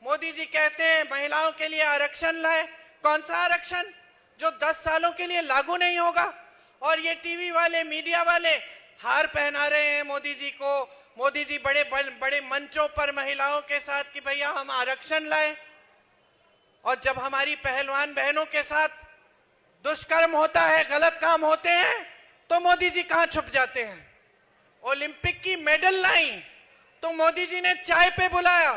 मोदी जी कहते हैं महिलाओं के लिए आरक्षण लाए। कौन सा आरक्षण जो 10 सालों के लिए लागू नहीं होगा? और ये टीवी वाले, मीडिया वाले हार पहना रहे हैं मोदी जी को। मोदी जी बड़े बड़े मंचों पर महिलाओं के साथ कि भैया हम आरक्षण लाए, और जब हमारी पहलवान बहनों के साथ दुष्कर्म होता है, गलत काम होते हैं, तो मोदी जी कहां छुप जाते हैं? ओलंपिक की मेडल लाई तो मोदी जी ने चाय पे बुलाया,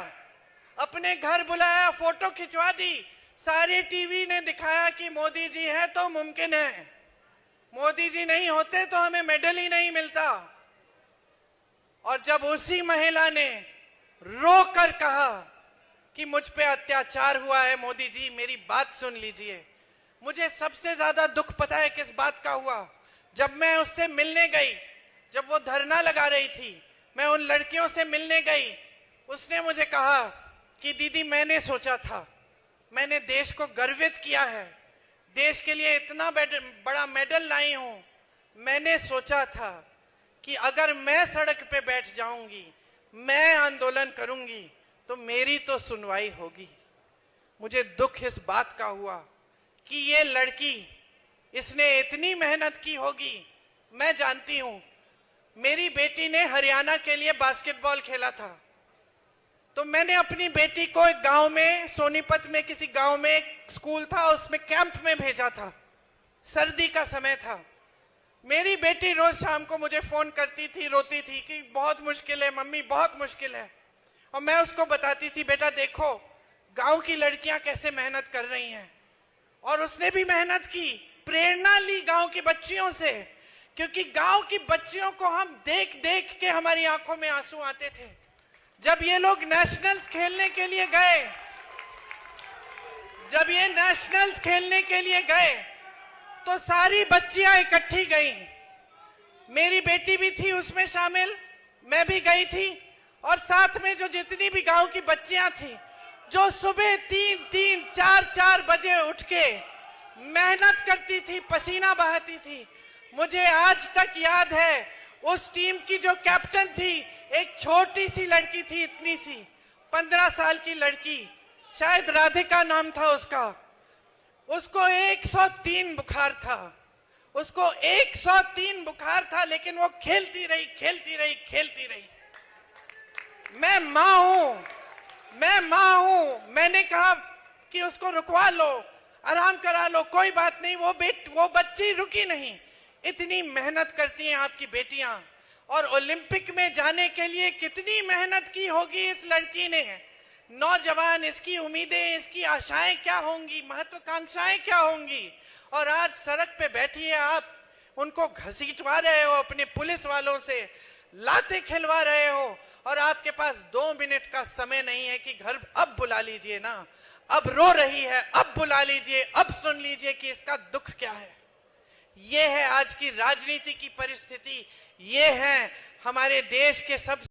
अपने घर बुलाया, फोटो खिंचवा दी, सारे टीवी ने दिखाया कि मोदी जी है तो मुमकिन है। मोदी जी नहीं होते तो हमें मेडल ही नहीं मिलता। और जब उसी महिला ने रो कर कहा कि मुझ पे अत्याचार हुआ है, मोदी जी मेरी बात सुन लीजिए। मुझे सबसे ज्यादा दुख पता है किस बात का हुआ? जब मैं उससे मिलने गई, जब वो धरना लगा रही थी, मैं उन लड़कियों से मिलने गई, उसने मुझे कहा कि दीदी मैंने सोचा था, मैंने देश को गर्वित किया है, देश के लिए इतना बड़ा मेडल लाई हूं, मैंने सोचा था कि अगर मैं सड़क पे बैठ जाऊंगी, मैं आंदोलन करूंगी, तो मेरी तो सुनवाई होगी। मुझे दुख इस बात का हुआ कि ये लड़की, इसने इतनी मेहनत की होगी। मैं जानती हूं, मेरी बेटी ने हरियाणा के लिए बास्केटबॉल खेला था, तो मैंने अपनी बेटी को एक गांव में, सोनीपत में किसी गांव में एक स्कूल था, उसमें कैंप में भेजा था। सर्दी का समय था। मेरी बेटी रोज शाम को मुझे फोन करती थी, रोती थी कि बहुत मुश्किल है मम्मी, बहुत मुश्किल है। और मैं उसको बताती थी, बेटा देखो गांव की लड़कियां कैसे मेहनत कर रही हैं। और उसने भी मेहनत की, प्रेरणा ली गांव की बच्चियों से, क्योंकि गांव की बच्चियों को हम देख देख के हमारी आंखों में आंसू आते थे। जब ये लोग नेशनल्स खेलने के लिए गए, जब ये नेशनल्स खेलने के लिए गए, तो सारी बच्चियां इकट्ठी गईं। मेरी बेटी भी थी उसमें शामिल, मैं भी गई थी, और साथ में जो जितनी भी गांव की बच्चियां थी, जो सुबह 3-3, 4-4 बजे उठ के मेहनत करती थी, पसीना बहाती थी। मुझे आज तक याद है उस टीम की जो कैप्टन थी, एक छोटी सी लड़की थी, इतनी सी 15 साल की लड़की, शायद राधिका नाम था उसका। उसको 103 बुखार था, उसको 103 बुखार था, लेकिन वो खेलती रही, खेलती रही, खेलती रही। मैं मां हूं, मैं मां हूं। मैंने कहा कि उसको रुकवा लो, आराम करा लो, कोई बात नहीं। वो बच्ची रुकी नहीं। इतनी मेहनत करती हैं आपकी बेटियां, और ओलंपिक में जाने के लिए कितनी मेहनत की होगी इस लड़की ने। नौजवान, इसकी उम्मीदें, इसकी आशाएं क्या होंगी, महत्वाकांक्षाएं क्या होंगी। और आज सड़क पे बैठी है, आप उनको घसीटवा रहे हो, अपने पुलिस वालों से लाते खिलवा रहे हो, और आपके पास 2 मिनट का समय नहीं है कि घर अब बुला लीजिए ना, अब रो रही है, अब बुला लीजिए, अब सुन लीजिए कि इसका दुख क्या है। ये है आज की राजनीति की परिस्थिति, ये है हमारे देश के सब